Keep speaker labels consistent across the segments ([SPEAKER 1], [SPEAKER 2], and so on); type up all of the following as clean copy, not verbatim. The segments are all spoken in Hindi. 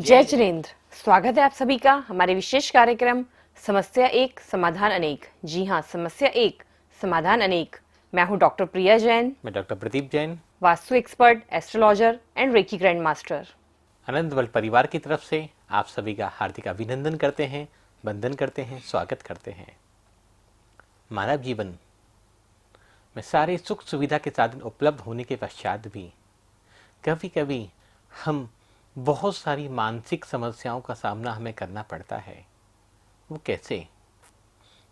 [SPEAKER 1] जय जिनेन्द्र। स्वागत है आप सभी का हमारे विशेष कार्यक्रम समस्या एक समाधान अनेक। जी हाँ, समस्या एक समाधान अनेक। मैं हूँ डॉक्टर प्रिया जैन।
[SPEAKER 2] मैं doctor Pradeep Jain,
[SPEAKER 1] vastu expert, astrologer and reiki grand master.
[SPEAKER 2] Anand world परिवार की तरफ से आप सभी का हार्दिक अभिनंदन करते हैं, वंदन करते हैं, स्वागत करते हैं। मानव जीवन में सारे सुख सुविधा के साधन उपलब्ध होने के पश्चात भी कभी कभी हम बहुत सारी मानसिक समस्याओं का सामना हमें करना पड़ता है। वो कैसे?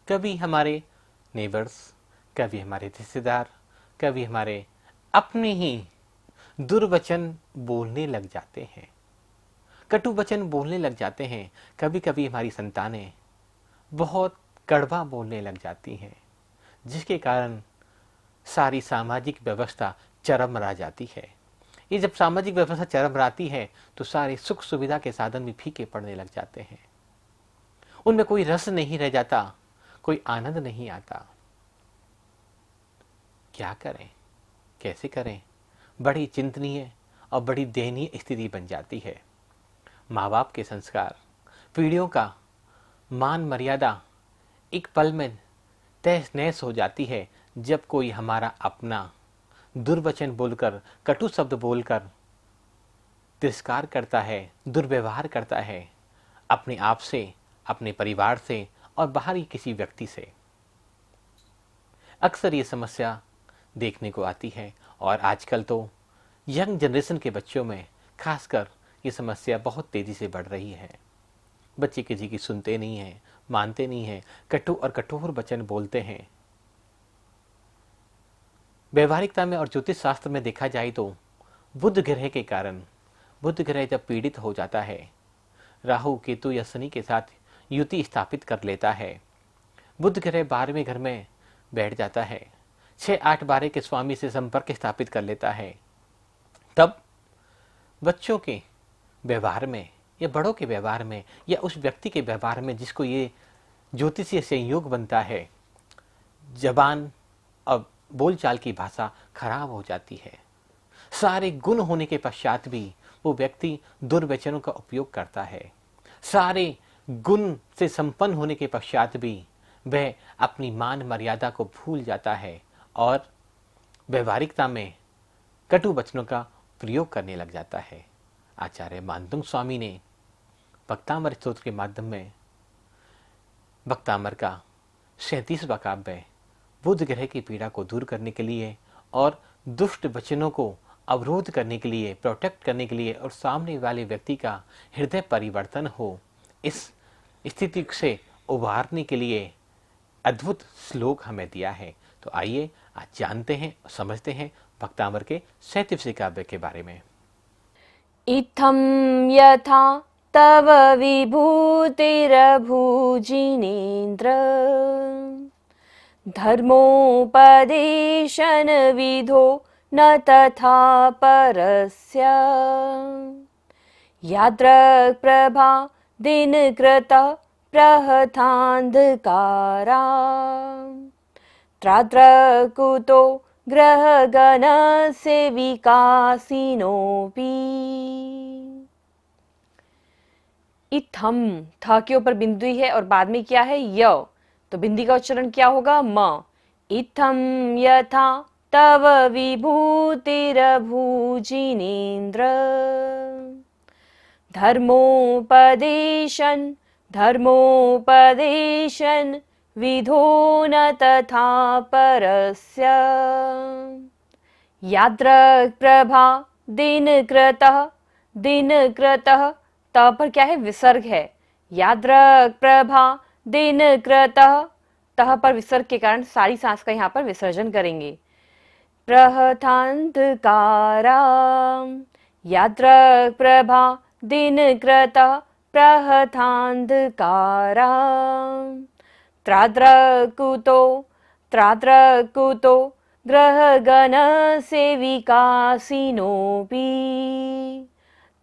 [SPEAKER 2] कभी हमारे नेबर्स, कभी हमारे रिश्तेदार, कभी हमारे अपने ही दुर्वचन बोलने लग जाते हैं, कटु वचन बोलने लग जाते हैं। कभी कभी हमारी संतानें बहुत कड़वा बोलने लग जाती हैं, जिसके कारण सारी सामाजिक व्यवस्था चरमरा जाती है। ये जब सामाजिक व्यवस्था चरमराती है तो सारे सुख सुविधा के साधन भी फीके पड़ने लग जाते हैं। उनमें कोई रस नहीं रह जाता, कोई आनंद नहीं आता। क्या करें, कैसे करें? बड़ी चिंतनीय और बड़ी दयनीय स्थिति बन जाती है। माँ बाप के संस्कार, पीढ़ियों का मान मर्यादा एक पल में तहस नहस हो जाती है जब कोई हमारा अपना दुर्वचन बोलकर, कटु शब्द बोलकर तिरस्कार करता है, दुर्व्यवहार करता है अपने आप से, अपने परिवार से और बाहरी किसी व्यक्ति से। अक्सर ये समस्या देखने को आती है और आजकल तो यंग जनरेशन के बच्चों में खासकर ये समस्या बहुत तेजी से बढ़ रही है। बच्चे किसी की सुनते नहीं हैं, मानते नहीं हैं, कटु और कठोर वचन बोलते हैं। व्यवहारिकता में और ज्योतिष शास्त्र में देखा जाए तो बुध ग्रह के कारण, बुध ग्रह जब पीड़ित हो जाता है, राहु केतु या शनि के साथ युति स्थापित कर लेता है, बुध ग्रह 12वें घर में बैठ जाता है, 6-8 12 के स्वामी से संपर्क स्थापित कर लेता है, तब बच्चों के व्यवहार में या बड़ों के व्यवहार में या उस व्यक्ति के व्यवहार में जिसको ये ज्योतिषीय संयोग बनता है, जबान और बोलचाल की भाषा खराब हो जाती है। सारे गुण होने के पश्चात भी वो व्यक्ति दुर्वचनों का उपयोग करता है। सारे गुण से संपन्न होने के पश्चात भी वह अपनी मान मर्यादा को भूल जाता है और व्यवहारिकता में कटु वचनों का प्रयोग करने लग जाता है। आचार्य मानतुंग स्वामी ने भक्तामर स्तोत्र के माध्यम में भक्तामर का 37वां काव्य बुध ग्रह की पीड़ा को दूर करने के लिए और दुष्ट वचनों को अवरोध करने के लिए, प्रोटेक्ट करने के लिए और सामने वाले व्यक्ति का हृदय परिवर्तन हो, इस स्थिति से उभारने के लिए अद्भुत श्लोक हमें दिया है। तो आइए आज जानते हैं और समझते हैं भक्तामर के 37वें काव्य के बारे में।
[SPEAKER 1] इत्थं यथा तव विभूतिरभूजिनेन्द्र धर्मोपदेशन विधो न तथा परस्य यादृक् प्रभा दिनकृत प्रहतान्धकारा त्राद्रक् कुतो ग्रहगणस्य विकासिनोऽपि। इत्थम, था के ऊपर बिंदु है और बाद में क्या है? य। तो बिंदी का उच्चारण क्या होगा? म। इत्थम यथा तव विभूतिरभूजिनेन्द्र धर्मोपदेशन विधो न तथा परस्य यादृक् प्रभा दिनकृतः त पर क्या है? विसर्ग है। यादृक् प्रभा दिनकृतः, तह पर विसर्ग के कारण सारी सांस का यहाँ पर विसर्जन करेंगे। प्रहतान्धकारा यादृक् प्रभा दिनकृतः प्रहतान्धकारा त्राद्रक् कुतो ग्रहगणस्य विकासिनोऽपि।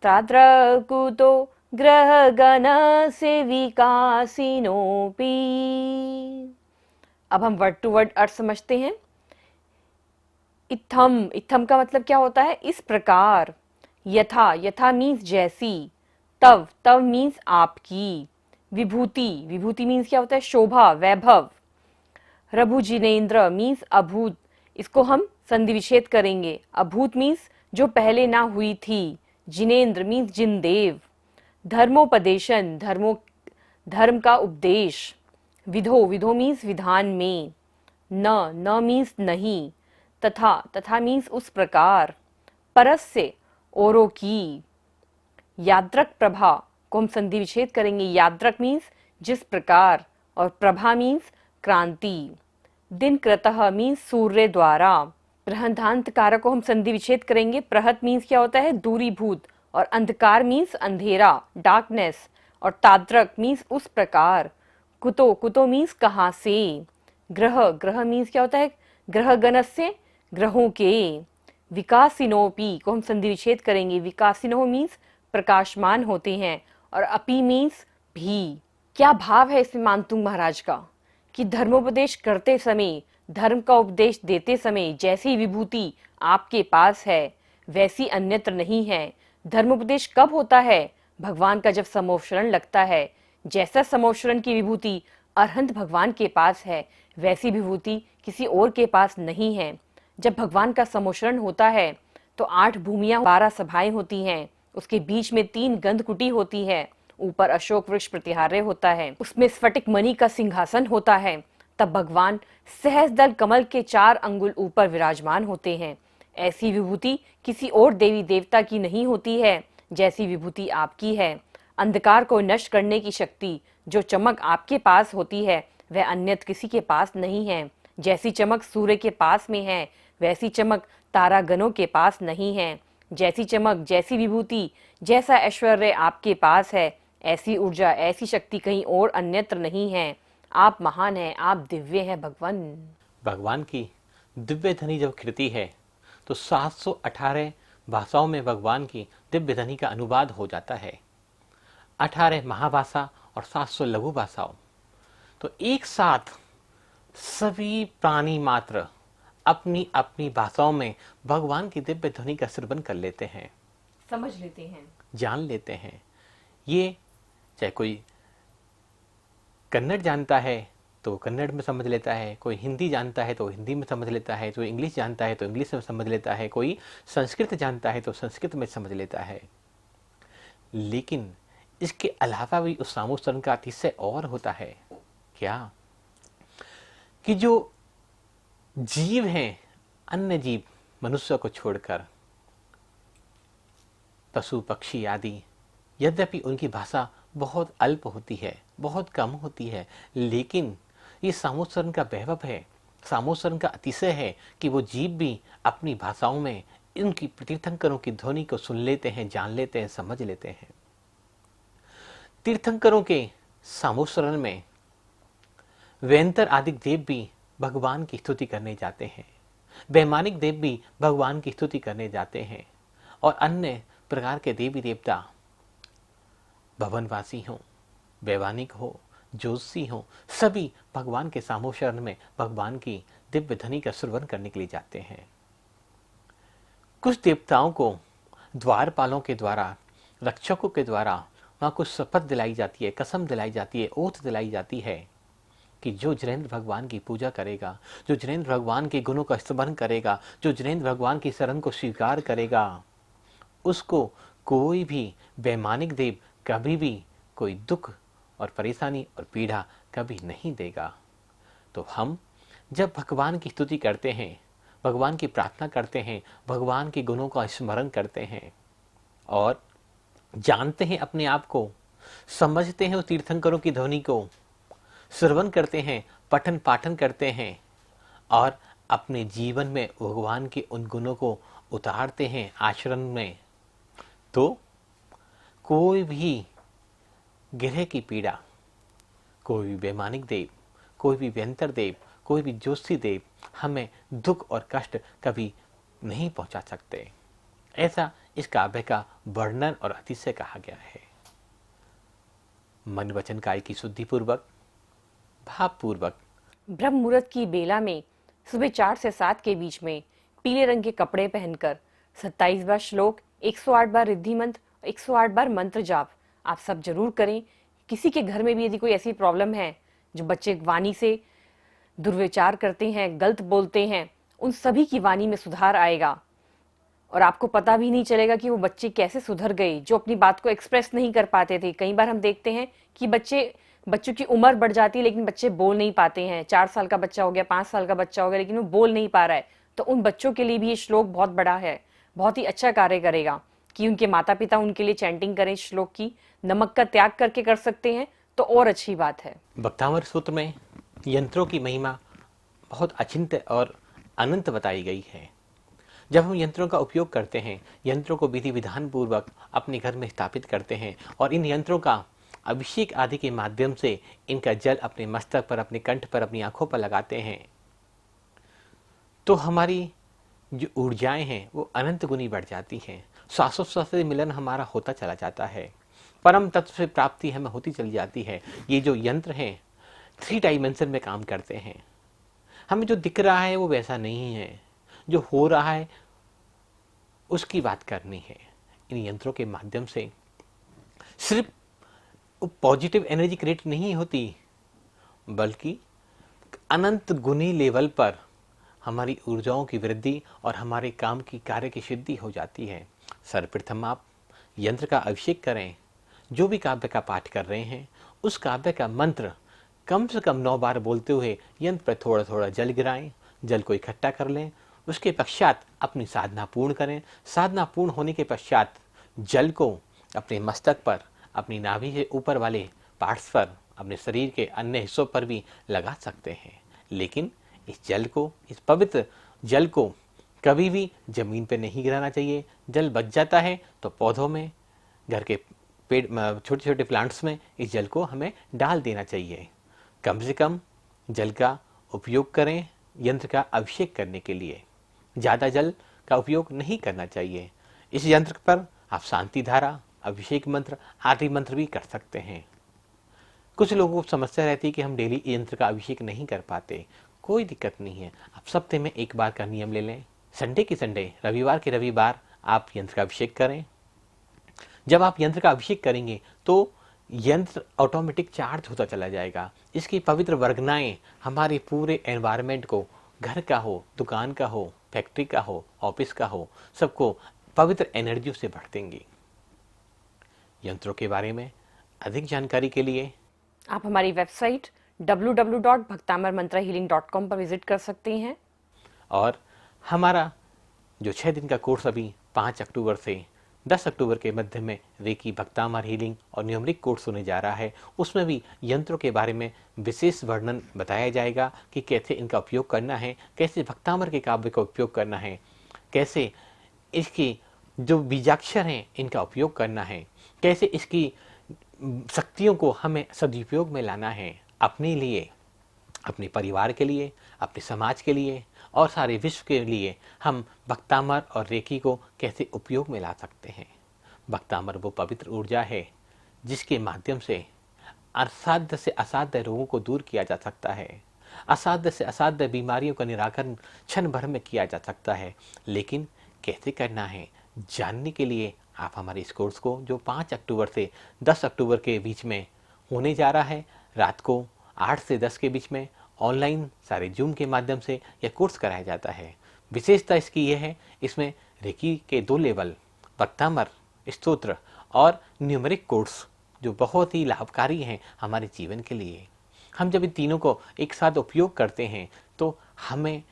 [SPEAKER 1] त्राद्रक् कुतो ग्रहगणस्य विकासिनोऽपि। अब हम वर्ड टू वर्ड अर्थ समझते हैं। इत्थम, इत्थम का मतलब क्या होता है? इस प्रकार। यथा, यथा मीन्स जैसी। तव, तव मीन्स आपकी। विभूति, विभूति मीन्स क्या होता है? शोभा, वैभव। रघु जिनेन्द्र मीन्स अभूत, इसको हम संधि विच्छेद करेंगे। अभूत मीन्स जो पहले ना हुई थी। जिनेन्द्र मीन्स जिनदेव। धर्मोपदेशन, धर्म का उपदेश। विधो, विधो मीन्स विधान में। न मीन्स नहीं। तथा, तथा मीन्स उस प्रकार। परस्य, औरों की। याद्रक प्रभा को हम संधि विच्छेद करेंगे। याद्रक मीन्स जिस प्रकार, और प्रभा मीन्स क्रांति। दिन कृतः मीन्स सूर्य द्वारा। प्रहंतांत कारक को हम संधि विच्छेद करेंगे। प्रहत मीन्स क्या होता है? दूरीभूत, और अंधकार मीन्स अंधेरा, डार्कनेस, और ताद्रक मीन्स उस प्रकार। कुतो, कुतो मीन्स कहाँ से। ग्रह, ग्रह मीन्स क्या होता है? ग्रह गणस्य, ग्रहों के। विकासिनोपि को हम संधि विच्छेद करेंगे। विकासिनो मीन्स प्रकाशमान होते हैं, और अपि मीन्स भी। क्या भाव है इसमें मानतुंग महाराज का कि धर्मोपदेश करते समय, धर्म का उपदेश देते समय जैसी विभूति आपके पास है वैसी अन्यत्र नहीं है। धर्मोपदेश कब होता है? भगवान का जब समोशरण लगता है। जैसा समोशरण की विभूति अरहंत भगवान के पास है वैसी विभूति किसी और के पास नहीं है। जब भगवान का समोशरण होता है तो 8 भूमियां, 12 सभाएं होती हैं, उसके बीच में 3 गंधकुटी होती है, ऊपर अशोक वृक्ष प्रतिहार्य होता है, उसमें स्फटिक मणि का सिंहासन होता है। तब भगवान सहज दल कमल के 4 अंगुल ऊपर विराजमान होते हैं। ऐसी विभूति किसी और देवी देवता की नहीं होती है जैसी विभूति आपकी है। अंधकार को नष्ट करने की शक्ति जो चमक आपके पास होती है वह अन्यत्र किसी के पास नहीं है। जैसी चमक सूर्य के पास में है वैसी चमक तारागणों के पास नहीं है। जैसी चमक, जैसी विभूति, जैसा ऐश्वर्य आपके पास है, ऐसी ऊर्जा, ऐसी शक्ति कहीं और अन्यत्र नहीं है। आप महान हैं, आप दिव्य हैं भगवान।
[SPEAKER 2] भगवान की दिव्य धनी जब कृति है तो 718 भाषाओं में भगवान की दिव्य धनी का अनुवाद हो जाता है। 18 महाभाषा और 700 लघु भाषाओं। तो एक साथ सभी प्राणी मात्र अपनी अपनी भाषाओं में भगवान की दिव्य ध्वनि का श्रवण कर लेते हैं,
[SPEAKER 1] समझ लेते हैं,
[SPEAKER 2] जान लेते हैं। ये चाहे कोई कन्नड़ जानता है तो कन्नड़ में समझ लेता है, कोई हिंदी जानता है तो हिंदी में समझ लेता है, कोई इंग्लिश जानता है तो इंग्लिश में समझ लेता है, कोई संस्कृत जानता है तो संस्कृत में समझ लेता है। लेकिन इसके अलावा भी उस सामोशरण का अतिशय और होता है। क्या कि जो जीव हैं, अन्य जीव मनुष्य को छोड़कर, पशु पक्षी आदि, यद्यपि उनकी भाषा बहुत अल्प होती है, बहुत कम होती है, लेकिन ये सामोशरण का वैभव है, सामोशरण का अतिशय है कि वो जीव भी अपनी भाषाओं में इनकी तीर्थंकरों की ध्वनि को सुन लेते हैं, जान लेते हैं, समझ लेते हैं। तीर्थंकरों के सामोशरण में वैंतर आदि देव भी भगवान की स्तुति करने जाते हैं, वैमानिक देव भी भगवान की स्तुति करने जाते हैं, और अन्य प्रकार के देवी देवता भवनवासी हों, वैमानिक हो, ज्योतिषी हो, सभी भगवान के सामोशरण में भगवान की दिव्य ध्वनि का श्रवण करने के लिए जाते हैं। कुछ देवताओं को द्वारपालों के द्वारा, रक्षकों के द्वारा वहां कुछ शपथ दिलाई जाती है, कसम दिलाई जाती है, ओथ दिलाई जाती है कि जो जिनेंद्र भगवान की पूजा करेगा, जो जिनेंद्र भगवान के गुणों का स्मरण करेगा, जो जिनेंद्र भगवान की शरण को स्वीकार करेगा, उसको कोई भी वैमानिक देव कभी भी कोई दुख और परेशानी और पीड़ा कभी नहीं देगा। तो हम जब भगवान की स्तुति करते हैं, भगवान की प्रार्थना करते हैं, भगवान के गुणों का स्मरण करते हैं और जानते हैं, अपने आप को समझते हैं, उस तीर्थंकरों की ध्वनि को श्रवण करते हैं, पठन पाठन करते हैं और अपने जीवन में भगवान के उन गुणों को उतारते हैं आचरण में, तो कोई भी ग्रह की पीड़ा, कोई भी वैमानिक देव, कोई भी व्यंतर देव, कोई भी ज्योतिषी देव हमें दुख और कष्ट कभी नहीं पहुंचा सकते। ऐसा इस काव्य का वर्णन और अतिशय कहा गया है। मन वचन काय की शुद्धि पूर्वक, भाव पूर्वक
[SPEAKER 1] ब्रह्म मुहूर्त की बेला में सुबह 4 से 7 के बीच में पीले रंग के कपड़े पहनकर 27 बार श्लोक, 108 बार रिद्धि मंत्र, 108 बार मंत्र जाप आप सब जरूर करें। किसी के घर में भी यदि कोई ऐसी प्रॉब्लम है, जो बच्चे वाणी से दुर्विचार करते हैं, गलत बोलते हैं, उन सभी की वाणी में सुधार आएगा और आपको पता भी नहीं चलेगा कि वो बच्चे कैसे सुधर गए, जो अपनी बात को एक्सप्रेस नहीं कर पाते थे। कई बार हम देखते हैं कि बच्चों की उम्र बढ़ जाती है लेकिन बच्चे बोल नहीं पाते हैं। 4 साल का बच्चा हो गया, 5 साल का बच्चा हो गया, लेकिन वो बोल नहीं पा रहा है। तो उन बच्चों के लिए भी ये श्लोक बहुत बड़ा है, बहुत ही अच्छा कार्य करेगा कि उनके माता पिता उनके लिए चैंटिंग करें इस श्लोक की। नमक का त्याग करके कर सकते हैं तो और अच्छी बात है।
[SPEAKER 2] भक्तामर सूत्र में यंत्रों की महिमा बहुत अचिंत्य और अनंत बताई गई है। जब हम यंत्रों का उपयोग करते हैं, यंत्रों को विधि विधान पूर्वक अपने घर में स्थापित करते हैं और इन यंत्रों का अभिषेक आदि के माध्यम से इनका जल अपने मस्तक पर, अपने कंठ पर, अपनी आंखों पर लगाते हैं, तो हमारी जो ऊर्जाएं हैं वो अनंत गुनी बढ़ जाती हैं। श्वासोच्छ्वास से मिलन हमारा होता चला जाता है, परम तत्व से प्राप्ति हमें होती चली जाती है। ये जो यंत्र हैं 3 डायमेंशन में काम करते हैं। हमें जो दिख रहा है वो वैसा नहीं है, जो हो रहा है उसकी बात करनी है। इन यंत्रों के माध्यम से सिर्फ पॉजिटिव एनर्जी क्रिएट नहीं होती, बल्कि अनंत गुनी लेवल पर हमारी ऊर्जाओं की वृद्धि और हमारे काम की कार्य की सिद्धि हो जाती है। सर्वप्रथम आप यंत्र का अभिषेक करें। जो भी काव्य का पाठ कर रहे हैं उस काव्य का मंत्र कम से कम 9 बार बोलते हुए यंत्र पर थोड़ा थोड़ा जल गिराएं, जल को इकट्ठा कर लें। उसके पश्चात अपनी साधना पूर्ण करें। साधना पूर्ण होने के पश्चात जल को अपने मस्तक पर, अपनी नाभि से ऊपर वाले पार्ट्स पर, अपने शरीर के अन्य हिस्सों पर भी लगा सकते हैं। लेकिन इस जल को, इस पवित्र जल को कभी भी जमीन पर नहीं गिराना चाहिए। जल बच जाता है तो पौधों में, घर के पेड़, छोटे छोटे प्लांट्स में इस जल को हमें डाल देना चाहिए। कम से कम जल का उपयोग करें यंत्र का अभिषेक करने के लिए। ज़्यादा जल का उपयोग नहीं करना चाहिए। इस यंत्र पर आप शांति धारा, अभिषेक मंत्र आदि मंत्र भी कर सकते हैं। कुछ लोगों को समस्या रहती है कि हम डेली यंत्र का अभिषेक नहीं कर पाते। कोई दिक्कत नहीं है, आप सप्ताह में 1 बार का नियम ले लें। संडे की संडे, रविवार के रविवार आप यंत्र का अभिषेक करें। जब आप यंत्र का अभिषेक करेंगे तो यंत्र ऑटोमेटिक चार्ज होता चला जाएगा। इसकी पवित्र वर्गनाएं हमारे पूरे एनवायरनमेंट को, घर का हो, दुकान का हो, फैक्ट्री का हो, ऑफिस का हो, सबको पवित्र एनर्जी से भर देंगी। यंत्रों के बारे में अधिक जानकारी के लिए
[SPEAKER 1] आप हमारी वेबसाइट www.bhaktamarmantrahealing.com पर विजिट कर सकते हैं।
[SPEAKER 2] और हमारा जो 6 दिन का कोर्स अभी 5 अक्टूबर से 10 अक्टूबर के मध्य में रेकी, भक्तामर हीलिंग और न्यूमरिक कोर्स होने जा रहा है, उसमें भी यंत्रों के बारे में विशेष वर्णन बताया जाएगा कि कैसे इनका उपयोग करना है, कैसे भक्तामर के काव्य का उपयोग करना है, कैसे इसकी जो बीजाक्षर हैं इनका उपयोग करना है, कैसे इसकी शक्तियों को हमें सदुपयोग में लाना है अपने लिए, अपने परिवार के लिए, अपने समाज के लिए और सारे विश्व के लिए। हम भक्तामर और रेकी को कैसे उपयोग में ला सकते हैं। भक्तामर वो पवित्र ऊर्जा है जिसके माध्यम से असाध्य से असाध्य रोगों को दूर किया जा सकता है। असाध्य से असाध्य बीमारियों का निराकरण क्षण भर में किया जा सकता है। लेकिन कैसे करना है जानने के लिए आप हमारे इस कोर्स को, जो 5 अक्टूबर से 10 अक्टूबर के बीच में होने जा रहा है, रात को 8 से 10 के बीच में ऑनलाइन सारे जूम के माध्यम से यह कोर्स कराया जाता है। विशेषता इसकी यह है, इसमें रेकी के 2 लेवल, भक्तामर, स्तोत्र और न्यूमरिक कोर्स, जो बहुत ही लाभकारी हैं हमारे जीवन के लिए। हम जब इन तीनों को एक साथ उपयोग करते हैं तो हमें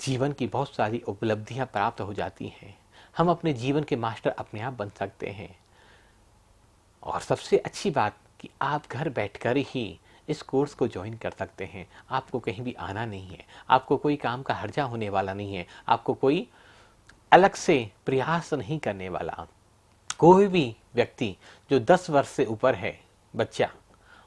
[SPEAKER 2] जीवन की बहुत सारी उपलब्धियां प्राप्त हो जाती हैं। हम अपने जीवन के मास्टर अपने आप बन सकते हैं। और सबसे अच्छी बात कि आप घर बैठकर ही इस कोर्स को ज्वाइन कर सकते हैं। आपको कहीं भी आना नहीं है, आपको कोई काम का हर्जा होने वाला नहीं है, आपको कोई अलग से प्रयास नहीं करने वाला। कोई भी व्यक्ति जो 10 वर्ष से ऊपर है बच्चा,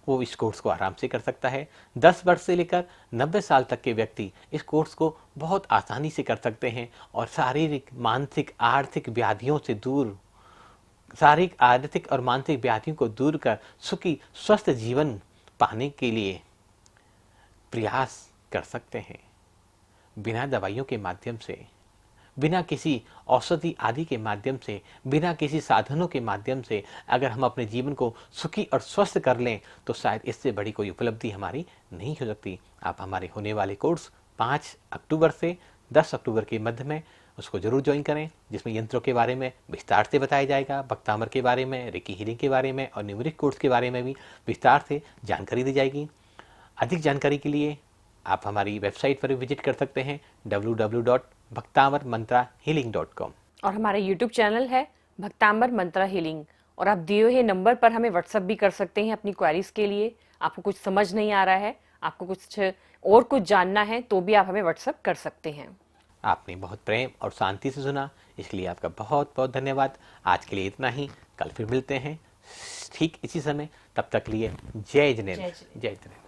[SPEAKER 2] वो इस कोर्स को आराम से कर सकता है। 10 वर्ष से लेकर 90 साल तक के व्यक्ति इस कोर्स को बहुत आसानी से कर सकते हैं और शारीरिक, मानसिक, आर्थिक व्याधियों से दूर, शारीरिक, आर्थिक और मानसिक व्याधियों को दूर कर सुखी स्वस्थ जीवन पाने के लिए प्रयास कर सकते हैं। बिना दवाइयों के माध्यम से, बिना किसी औषधि आदि के माध्यम से, बिना किसी साधनों के माध्यम से अगर हम अपने जीवन को सुखी और स्वस्थ कर लें तो शायद इससे बड़ी कोई उपलब्धि हमारी नहीं हो सकती। आप हमारे होने वाले कोर्स 5 अक्टूबर से 10 अक्टूबर के मध्य में उसको जरूर ज्वाइन करें, जिसमें यंत्रों के बारे में विस्तार से बताया जाएगा, भक्तामर के बारे में, रेकी हीलिंग के बारे में और न्यूमेरिक कोर्स के बारे में भी विस्तार से जानकारी दी जाएगी। अधिक जानकारी के लिए आप हमारी वेबसाइट पर विजिट कर सकते हैं www.bhaktamarmantrahealing.com।
[SPEAKER 1] और हमारा यूट्यूब चैनल है भक्तांबर मंत्रा हीलिंग, और आप दिए हुए नंबर पर हमें व्हाट्सअप भी कर सकते हैं अपनी क्वेरीज के लिए। आपको कुछ समझ नहीं आ रहा है, आपको कुछ जानना है, तो भी आप हमें व्हाट्सअप कर सकते हैं।
[SPEAKER 2] आपने बहुत प्रेम और शांति से सुना, इसलिए आपका बहुत बहुत धन्यवाद। आज के लिए इतना ही, कल फिर मिलते हैं ठीक इसी समय। तब तक लिए जय जिनेंद्र। जय जिनेंद्र।